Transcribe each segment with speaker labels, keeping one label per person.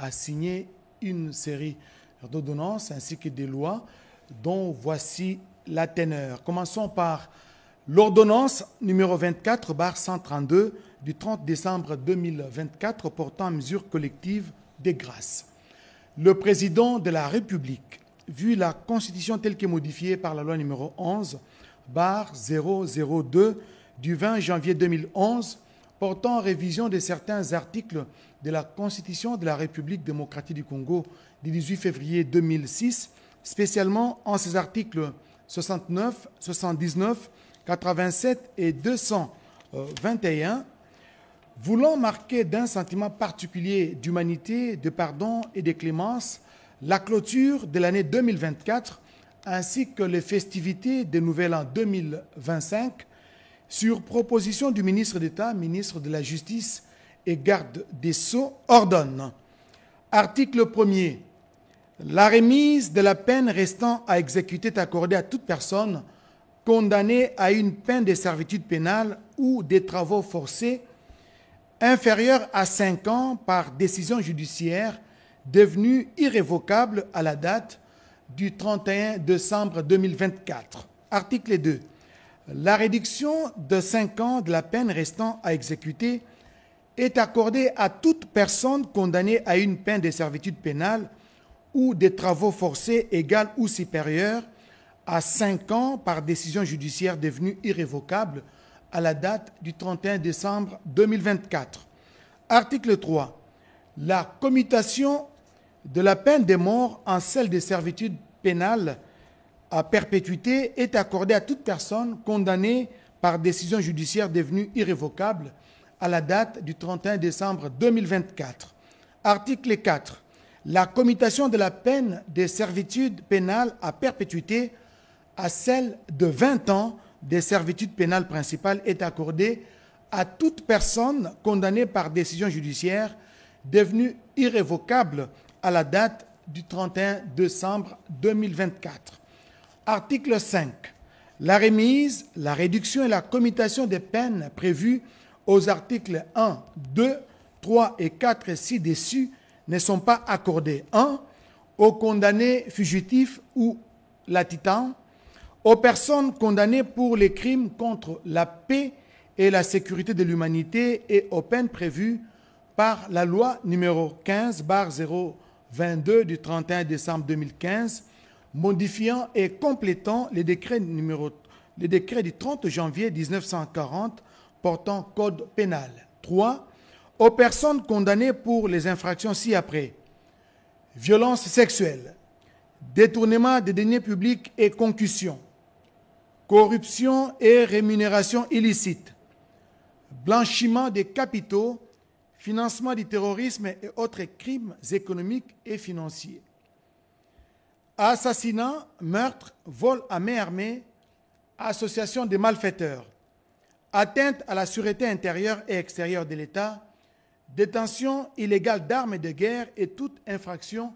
Speaker 1: a signé une série d'ordonnances ainsi que des lois dont voici la teneur. Commençons par l'ordonnance numéro 24/132 du 30 décembre 2024 portant mesures collectives des grâces. Le président de la République, vu la Constitution telle que modifiée par la loi numéro 11/002 du 20 janvier 2011 portant révision de certains articles de la Constitution de la République démocratique du Congo du 18 février 2006, spécialement en ses articles 69, 79, 87 et 221, voulant marquer d'un sentiment particulier d'humanité, de pardon et de clémence la clôture de l'année 2024 ainsi que les festivités de Nouvel An 2025, sur proposition du ministre d'État, ministre de la Justice et garde des Sceaux, ordonne. Article 1er. La remise de la peine restant à exécuter est accordée à toute personne condamnée à une peine de servitude pénale ou des travaux forcés inférieure à 5 ans par décision judiciaire devenue irrévocable à la date du 31 décembre 2024. Article 2. La réduction de 5 ans de la peine restant à exécuter est accordée à toute personne condamnée à une peine de servitude pénale ou des travaux forcés égale ou supérieure à 5 ans par décision judiciaire devenue irrévocable à la date du 31 décembre 2024. Article 3. La commutation de la peine de mort en celle de servitude pénale à perpétuité est accordée à toute personne condamnée par décision judiciaire devenue irrévocable à la date du 31 décembre 2024. Article 4. La commutation de la peine de servitude pénale à perpétuité à celle de 20 ans de servitude pénale principale est accordée à toute personne condamnée par décision judiciaire devenue irrévocable à la date du 31 décembre 2024. Article 5. La remise, la réduction et la commutation des peines prévues aux articles 1, 2, 3 et 4 ci-dessus ne sont pas accordées. 1. Aux condamnés fugitifs ou latitants, aux personnes condamnées pour les crimes contre la paix et la sécurité de l'humanité et aux peines prévues par la loi numéro 15/022 du 31 décembre 2015, modifiant et complétant les décrets du 30 janvier 1940 portant code pénal. 3. Aux personnes condamnées pour les infractions ci-après: violence sexuelle, détournement des deniers publics et concussion, corruption et rémunération illicite, blanchiment des capitaux, financement du terrorisme et autres crimes économiques et financiers, assassinat, meurtre, vol à main armée, association de malfaiteurs, atteinte à la sûreté intérieure et extérieure de l'État, détention illégale d'armes de guerre et toute infraction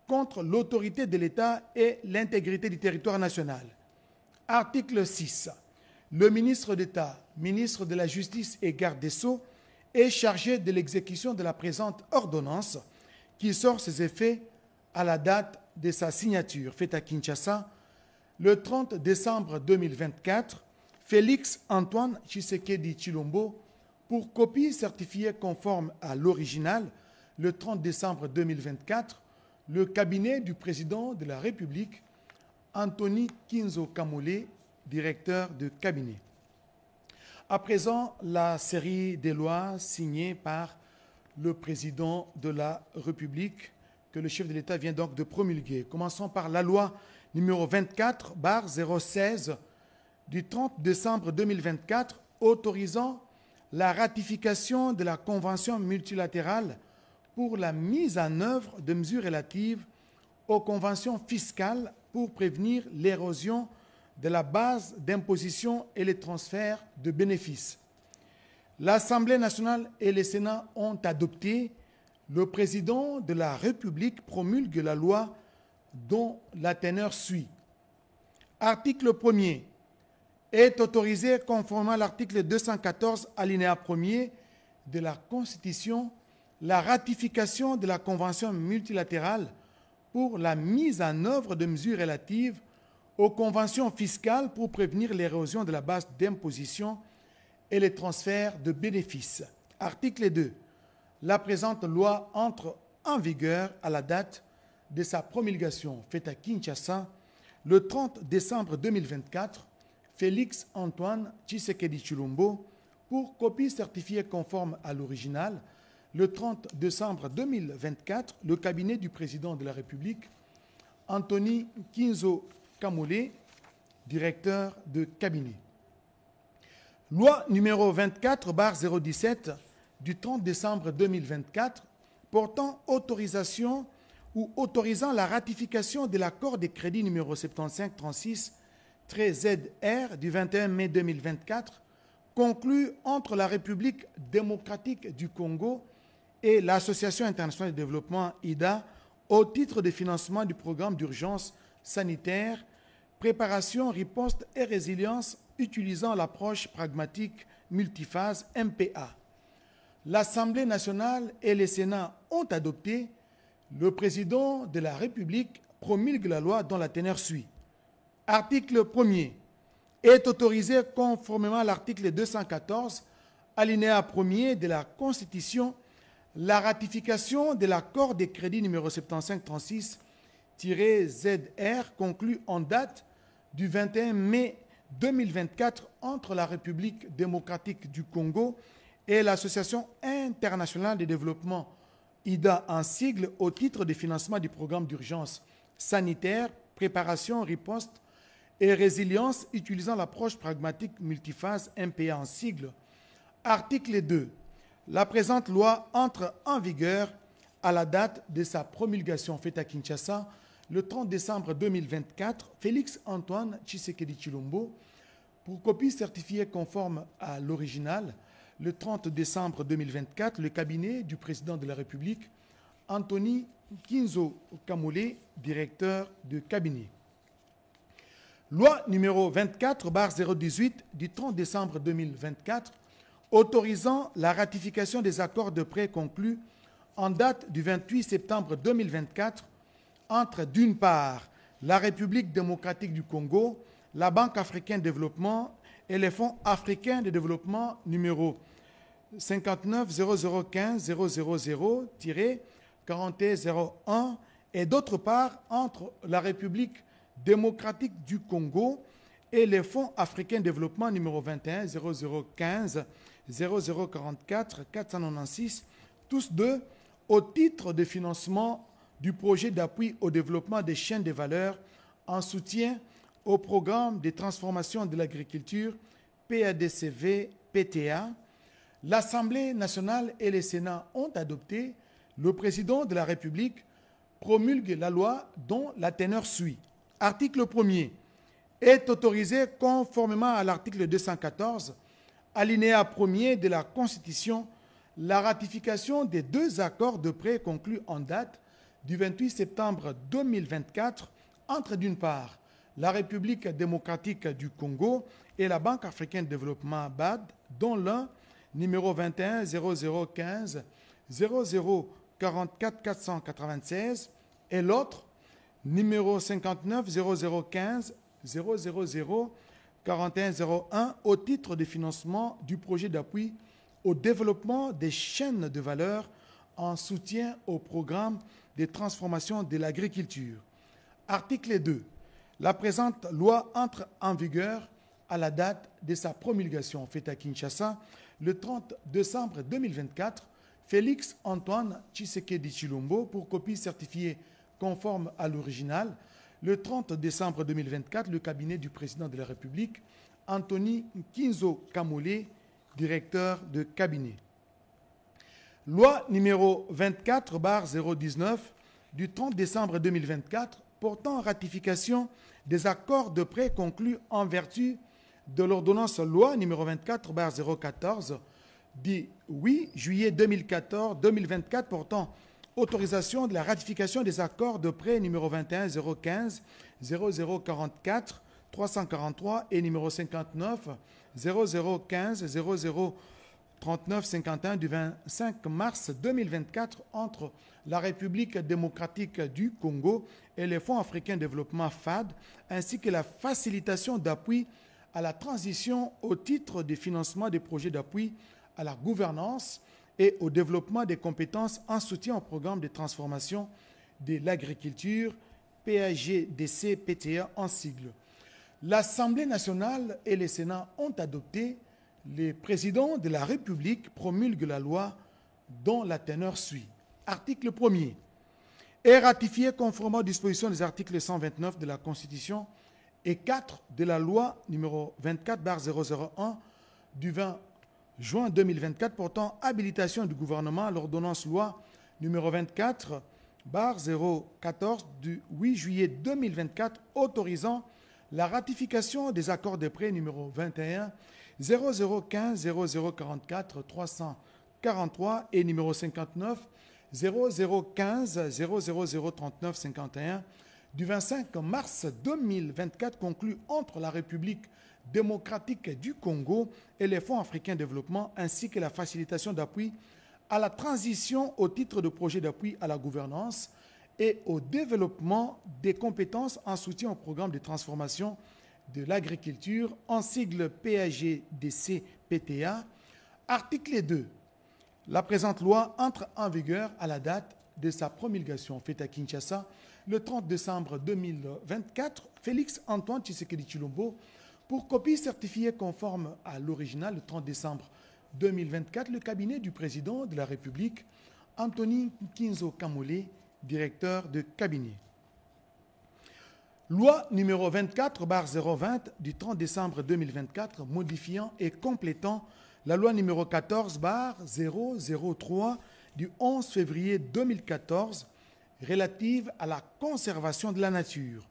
Speaker 1: contre l'autorité de l'État et l'intégrité du territoire national. Article 6. Le ministre d'État, ministre de la Justice et garde des Sceaux est chargé de l'exécution de la présente ordonnance qui sort ses effets à la date de sa signature, faite à Kinshasa, le 30 décembre 2024, Félix Antoine Tshisekedi Tshilombo, pour copie certifiée conforme à l'original, le 30 décembre 2024, le cabinet du président de la République, Anthony Kinzo Kamole, directeur de cabinet. À présent, la série des lois signées par le président de la République, que le chef de l'État vient donc de promulguer. Commençons par la loi numéro 24/016 du 30 décembre 2024 autorisant la ratification de la Convention multilatérale pour la mise en œuvre de mesures relatives aux conventions fiscales pour prévenir l'érosion de la base d'imposition et les transferts de bénéfices. L'Assemblée nationale et le Sénat ont adopté. Le président de la République promulgue la loi dont la teneur suit. Article 1er. Est autorisé conformément à l'article 214 alinéa 1er de la Constitution la ratification de la Convention multilatérale pour la mise en œuvre de mesures relatives aux conventions fiscales pour prévenir l'érosion de la base d'imposition et les transferts de bénéfices. Article 2. La présente loi entre en vigueur à la date de sa promulgation, faite à Kinshasa, le 30 décembre 2024, Félix Antoine Tshisekedi Tshilombo, pour copie certifiée conforme à l'original, le 30 décembre 2024, le cabinet du président de la République, Anthony Kinzo Kamole, directeur de cabinet. Loi numéro 24/017 du 30 décembre 2024 portant autorisation ou autorisant la ratification de l'accord des crédits numéro 7536-ZR du 21 mai 2024 conclu entre la République démocratique du Congo et l'Association internationale de développement IDA au titre de financement du programme d'urgence sanitaire, préparation, riposte et résilience utilisant l'approche pragmatique multiphase MPA. L'Assemblée nationale et le Sénat ont adopté. Le président de la République promulgue la loi dont la teneur suit. Article 1er. Est autorisé conformément à l'article 214, alinéa 1er de la Constitution, la ratification de l'accord des crédits numéro 7536-ZR conclu en date du 21 mai 2024 entre la République démocratique du Congo et l'Association internationale de développement IDA en sigle au titre de financement du programme d'urgence sanitaire, préparation, riposte et résilience utilisant l'approche pragmatique multiphase MPA en sigle. Article 2. La présente loi entre en vigueur à la date de sa promulgation faite à Kinshasa le 30 décembre 2024. Félix Antoine Tshisekedi Tshilombo, pour copie certifiée conforme à l'original, le 30 décembre 2024, le cabinet du président de la République, Anthony Kinzo Kamole, directeur de cabinet. Loi numéro 24/018 du 30 décembre 2024, autorisant la ratification des accords de prêt conclus en date du 28 septembre 2024 entre, d'une part, la République démocratique du Congo, la Banque africaine de développement et les fonds africains de développement numéro 59 0015 000-4101 et d'autre part entre la République démocratique du Congo et les fonds africains de développement numéro 21 0015 0044 496, tous deux au titre de financement du projet d'appui au développement des chaînes de valeur en soutien au programme de transformation de l'agriculture PADCV-PTA. L'Assemblée nationale et le Sénat ont adopté. Le président de la République promulgue la loi dont la teneur suit. Article 1er. Est autorisé conformément à l'article 214, alinéa 1er de la Constitution, la ratification des deux accords de prêt conclus en date du 28 septembre 2024 entre, d'une part, la République démocratique du Congo et la Banque africaine de développement BAD, dont l'un, numéro 21 0015 0044 496, et l'autre, numéro 59 0015 000 4101, au titre de financement du projet d'appui au développement des chaînes de valeur en soutien au programme de transformation de l'agriculture. Article 2. La présente loi entre en vigueur à la date de sa promulgation faite à Kinshasa le 30 décembre 2024. Félix Antoine Tshisekedi Tshilombo, pour copie certifiée conforme à l'original, le 30 décembre 2024, le cabinet du président de la République, Anthony Kinzo Kamole, directeur de cabinet. Loi numéro 24/019 du 30 décembre 2024 portant ratification des accords de prêt conclus en vertu de l'ordonnance loi numéro 24/014 du 8 juillet 2024 portant autorisation de la ratification des accords de prêt numéro 21 015 0044 343 et numéro 59 0015 3951 du 25 mars 2024 entre la République démocratique du Congo et les Fonds africains de développement FAD, ainsi que la facilitation d'appui à la transition au titre du financement des projets d'appui à la gouvernance et au développement des compétences en soutien au programme de transformation de l'agriculture, PAGDC-PTA en sigle. L'Assemblée nationale et le Sénat ont adopté. Le président de la République promulgue la loi dont la teneur suit. Article 1er. Est ratifié conformément aux dispositions des articles 129 de la Constitution et 4 de la loi numéro 24/001 du 20 juin 2024 portant habilitation du gouvernement à l'ordonnance loi numéro 24/014 du 8 juillet 2024 autorisant la ratification des accords de prêt numéro 21 0015 0044 343 et numéro 59 0015 00039 51 du 25 mars 2024 conclu entre la République démocratique du Congo et les Fonds africains de développement ainsi que la facilitation d'appui à la transition au titre de projet d'appui à la gouvernance et au développement des compétences en soutien au programme de transformation de l'agriculture en sigle PAGDC-PTA. Article 2. La présente loi entre en vigueur à la date de sa promulgation, faite à Kinshasa le 30 décembre 2024. Félix Antoine Tshisekedi Tshilombo, pour copie certifiée conforme à l'original le 30 décembre 2024, le cabinet du président de la République, Anthony Kinzo Kamole, directeur de cabinet. Loi numéro 24/020 du 30 décembre 2024 modifiant et complétant la loi numéro 14/003 du 11 février 2014 relative à la conservation de la nature.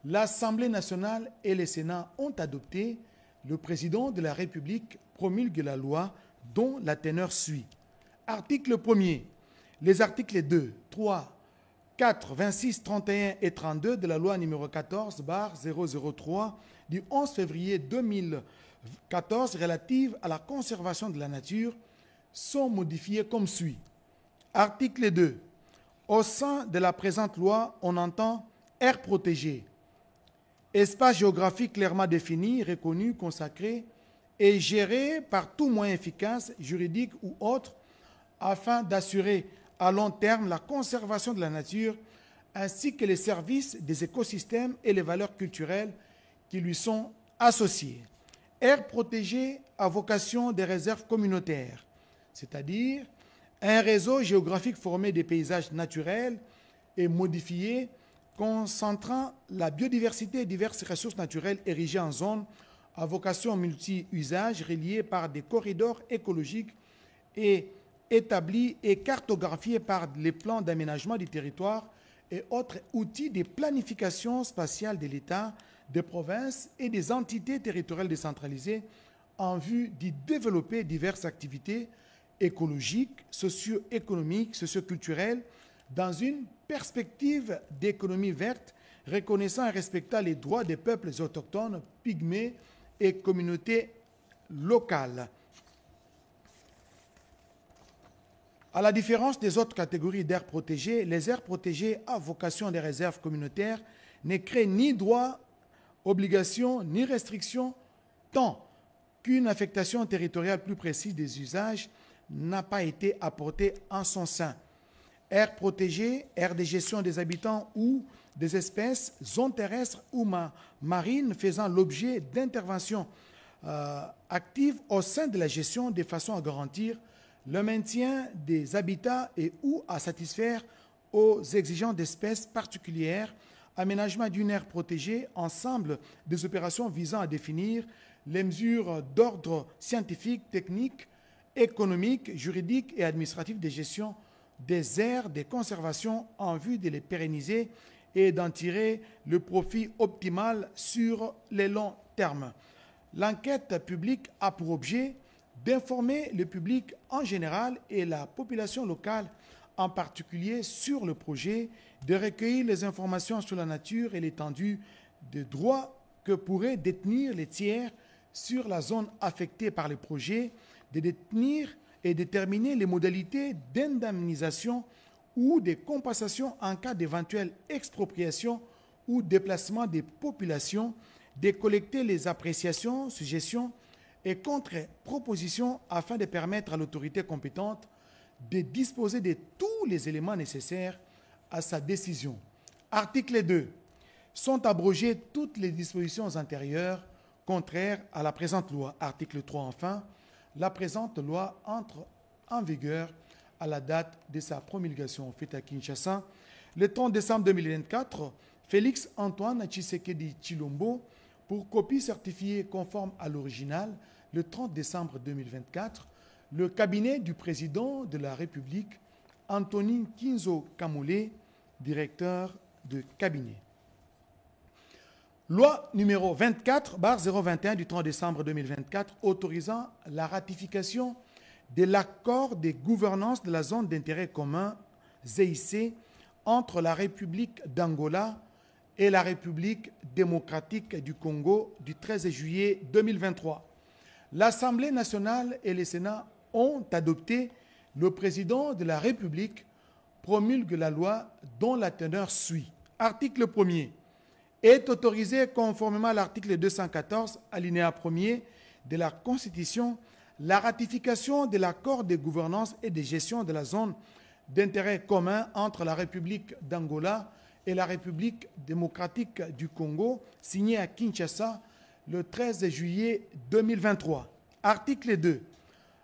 Speaker 1: L'Assemblée nationale et le Sénat ont adopté. Le président de la République promulgue la loi dont la teneur suit. Article 1er. Les articles 2, 3, 4, 26, 31 et 32 de la loi numéro 14/003 du 11 février 2014 relative à la conservation de la nature sont modifiés comme suit. Article 2. Au sein de la présente loi, on entend aire protégée, espace géographique clairement défini, reconnu, consacré et géré par tout moyen efficace, juridique ou autre, afin d'assurer à long terme la conservation de la nature ainsi que les services des écosystèmes et les valeurs culturelles qui lui sont associées. Aire protégée à vocation des réserves communautaires, c'est-à-dire un réseau géographique formé des paysages naturels et modifiés, concentrant la biodiversité et diverses ressources naturelles érigées en zones à vocation multi-usage reliées par des corridors écologiques et établis et cartographiés par les plans d'aménagement du territoire et autres outils de planification spatiale de l'État, des provinces et des entités territoriales décentralisées en vue d'y développer diverses activités écologiques, socio-économiques, socio-culturelles dans une perspective d'économie verte, reconnaissant et respectant les droits des peuples autochtones, pygmées et communautés locales. À la différence des autres catégories d'aires protégées, les aires protégées à vocation des réserves communautaires ne créent ni droits, obligations, ni restrictions, tant qu'une affectation territoriale plus précise des usages n'a pas été apportée en son sein. Aires protégées, aires de gestion des habitants ou des espèces, zones terrestres ou marines faisant l'objet d'interventions actives au sein de la gestion de façon à garantir le maintien des habitats et ou à satisfaire aux exigences d'espèces particulières, aménagement d'une aire protégée, ensemble des opérations visant à définir les mesures d'ordre scientifique, technique, économique, juridique et administratif de gestion des aires de conservation en vue de les pérenniser et d'en tirer le profit optimal sur les longs termes. L'enquête publique a pour objet d'informer le public en général et la population locale en particulier sur le projet, de recueillir les informations sur la nature et l'étendue des droits que pourraient détenir les tiers sur la zone affectée par le projet, de détenir et déterminer les modalités d'indemnisation ou de compensation en cas d'éventuelle expropriation ou déplacement des populations, de collecter les appréciations, suggestions et contre-propositions afin de permettre à l'autorité compétente de disposer de tous les éléments nécessaires à sa décision. Article 2. Sont abrogées toutes les dispositions antérieures contraires à la présente loi. Article 3. Enfin, la présente loi entre en vigueur à la date de sa promulgation. Faite à Kinshasa, le 30 décembre 2024, Félix Antoine Tshisekedi Tshilombo, pour copie certifiée conforme à l'original, le 30 décembre 2024, le cabinet du président de la République, Antonin Kinzo Kamole, directeur de cabinet. Loi numéro 24/021 du 30 décembre 2024 autorisant la ratification de l'accord de gouvernance de la zone d'intérêt commun ZIC entre la République d'Angola et la République démocratique du Congo du 13 juillet 2023. L'Assemblée nationale et le Sénat ont adopté. Le président de la République promulgue la loi dont la teneur suit. Article 1er. Est autorisé conformément à l'article 214, alinéa 1er de la Constitution, la ratification de l'accord de gouvernance et de gestion de la zone d'intérêt commun entre la République d'Angola et la République démocratique du Congo, signé à Kinshasa le 13 juillet 2023. Article 2.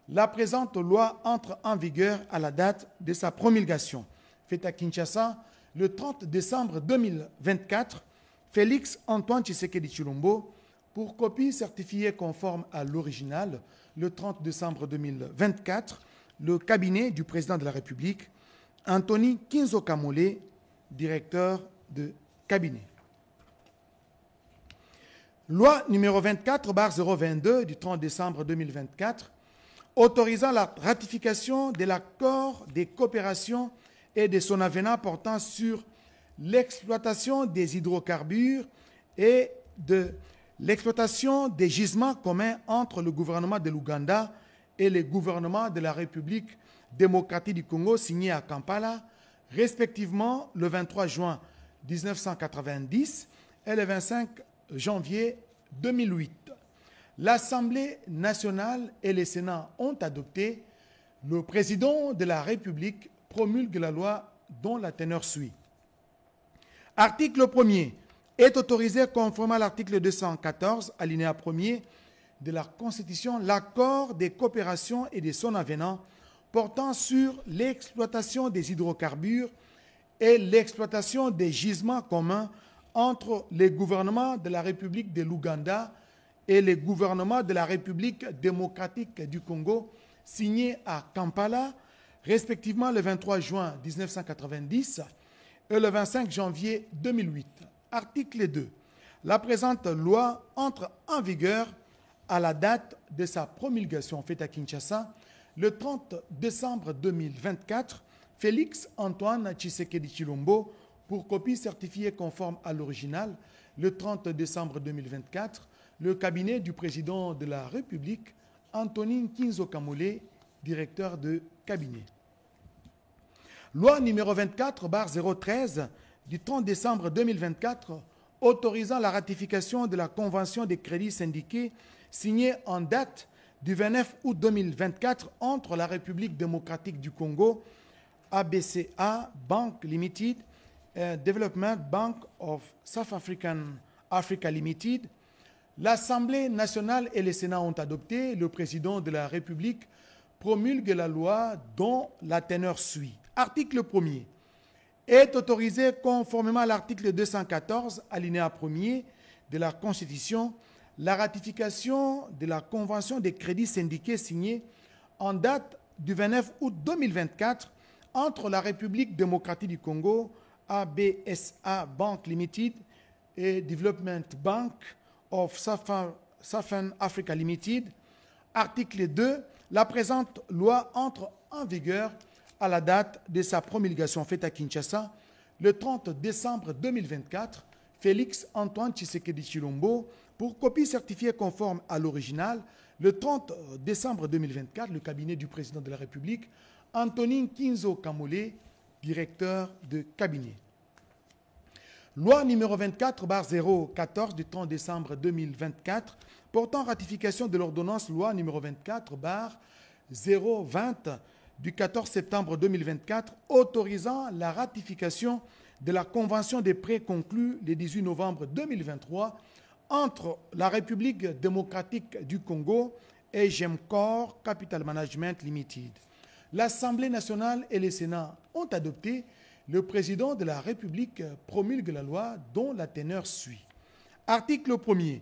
Speaker 1: La présente loi entre en vigueur à la date de sa promulgation. Faite à Kinshasa le 30 décembre 2024, Félix Antoine Tshisekedi Tshilombo, pour copie certifiée conforme à l'original, le 30 décembre 2024, le cabinet du président de la République, Antonin Kinzo Kamole, directeur de cabinet. Loi numéro 24/022 du 30 décembre 2024, autorisant la ratification de l'accord de coopération et de son avenant portant sur l'exploitation des hydrocarbures et de l'exploitation des gisements communs entre le gouvernement de l'Ouganda et le gouvernement de la République démocratique du Congo, signé à Kampala, respectivement le 23 juin 1990 et le 25 janvier 2008. L'Assemblée nationale et le Sénat ont adopté. Le président de la République promulgue la loi dont la teneur suit. Article 1er. Est autorisé conformément à l'article 214, alinéa 1er de la Constitution, l'accord de coopération et de son avenant portant sur l'exploitation des hydrocarbures et l'exploitation des gisements communs entre les gouvernements de la République de l'Ouganda et les gouvernements de la République démocratique du Congo, signé à Kampala, respectivement le 23 juin 1990 et le 25 janvier 2008. Article 2. La présente loi entre en vigueur à la date de sa promulgation. Faite à Kinshasa le 30 décembre 2024, Félix Antoine Tshisekedi Tshilombo, pour copie certifiée conforme à l'original, le 30 décembre 2024, le cabinet du président de la République, Antonin Kinzo Kamole, directeur de cabinet. Loi numéro 24/013 du 30 décembre 2024 autorisant la ratification de la Convention des crédits syndiqués signée en date du 29 août 2024 entre la République démocratique du Congo, ABCA Bank Limited, Development Bank of South Africa Limited. L'Assemblée nationale et le Sénat ont adopté. Le président de la République promulgue la loi dont la teneur suit. Article 1er. Est autorisé conformément à l'article 214, alinéa 1er de la Constitution, la ratification de la Convention des crédits syndiqués signée en date du 29 août 2024 entre la République démocratique du Congo, ABSA Bank Limited, et Development Bank of Southern Africa Limited. Article 2. La présente loi entre en vigueur à la date de sa promulgation. Faite à Kinshasa le 30 décembre 2024, Félix Antoine Tshisekedi Tshilombo, Pour copie certifiée conforme à l'original, le 30 décembre 2024, le cabinet du président de la République, Antonin Kinzo Kamole, directeur de cabinet. Loi numéro 24/014 du 30 décembre 2024 portant ratification de l'ordonnance loi numéro 24/020 du 14 septembre 2024 autorisant la ratification de la convention des prêts conclus le 18 novembre 2023 entre la République démocratique du Congo et Gemcorp Capital Management Limited. L'Assemblée nationale et le Sénat ont adopté. Le président de la République promulgue la loi dont la teneur suit. Article 1er.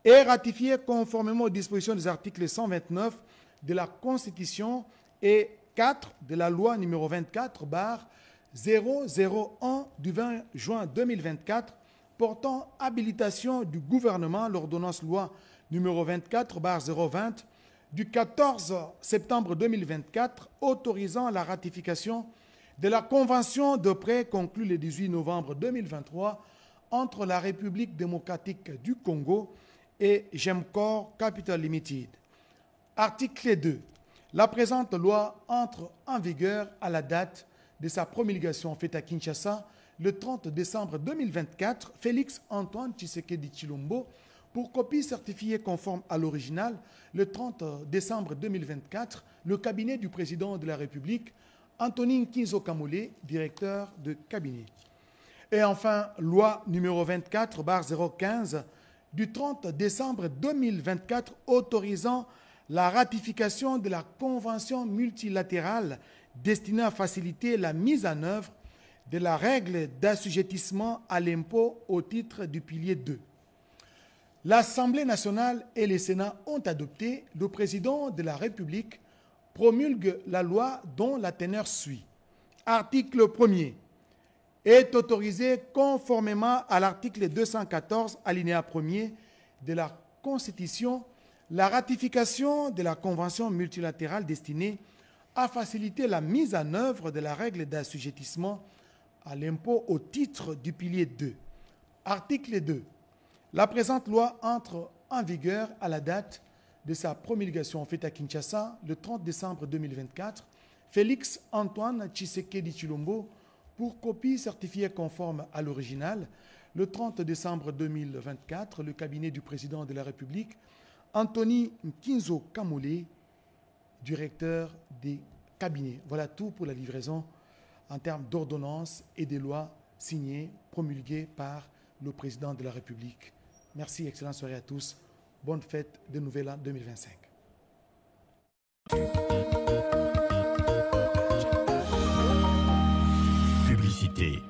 Speaker 1: Est ratifié conformément aux dispositions des articles 129 de la Constitution et 4 de la loi numéro 24/001 du 20 juin 2024 portant habilitation du gouvernement, l'ordonnance loi numéro 24/020 du 14 septembre 2024 autorisant la ratification de la convention de prêt conclue le 18 novembre 2023 entre la République démocratique du Congo et Gemcorp Capital Limited. Article 2. La présente loi entre en vigueur à la date de sa promulgation faite à Kinshasa le 30 décembre 2024. Félix Antoine Tshisekedi Tshilombo, pour copie certifiée conforme à l'original, le 30 décembre 2024, le cabinet du président de la République, Antonin Kinzo Kamole, directeur de cabinet. Et enfin, loi numéro 24/015 du 30 décembre 2024 autorisant la ratification de la convention multilatérale destinée à faciliter la mise en œuvre de la règle d'assujettissement à l'impôt au titre du pilier 2. L'Assemblée nationale et le Sénat ont adopté. Le président de la République promulgue la loi dont la teneur suit. Article 1er. Est autorisé conformément à l'article 214, alinéa 1er de la Constitution, la ratification de la Convention multilatérale destinée à faciliter la mise en œuvre de la règle d'assujettissement à l'impôt au titre du pilier 2. Article 2. La présente loi entre en vigueur à la date de sa promulgation faite à Kinshasa le 30 décembre 2024, Félix Antoine Tshisekedi Tshilombo, pour copie certifiée conforme à l'original, le 30 décembre 2024, le cabinet du président de la République, Antonin Kinzo Kamole, directeur des cabinets. Voilà tout pour la livraison en termes d'ordonnances et de lois signées, promulguées par le président de la République. Merci, excellente soirée à tous. Bonne fête de Nouvel An 2025.
Speaker 2: Publicité.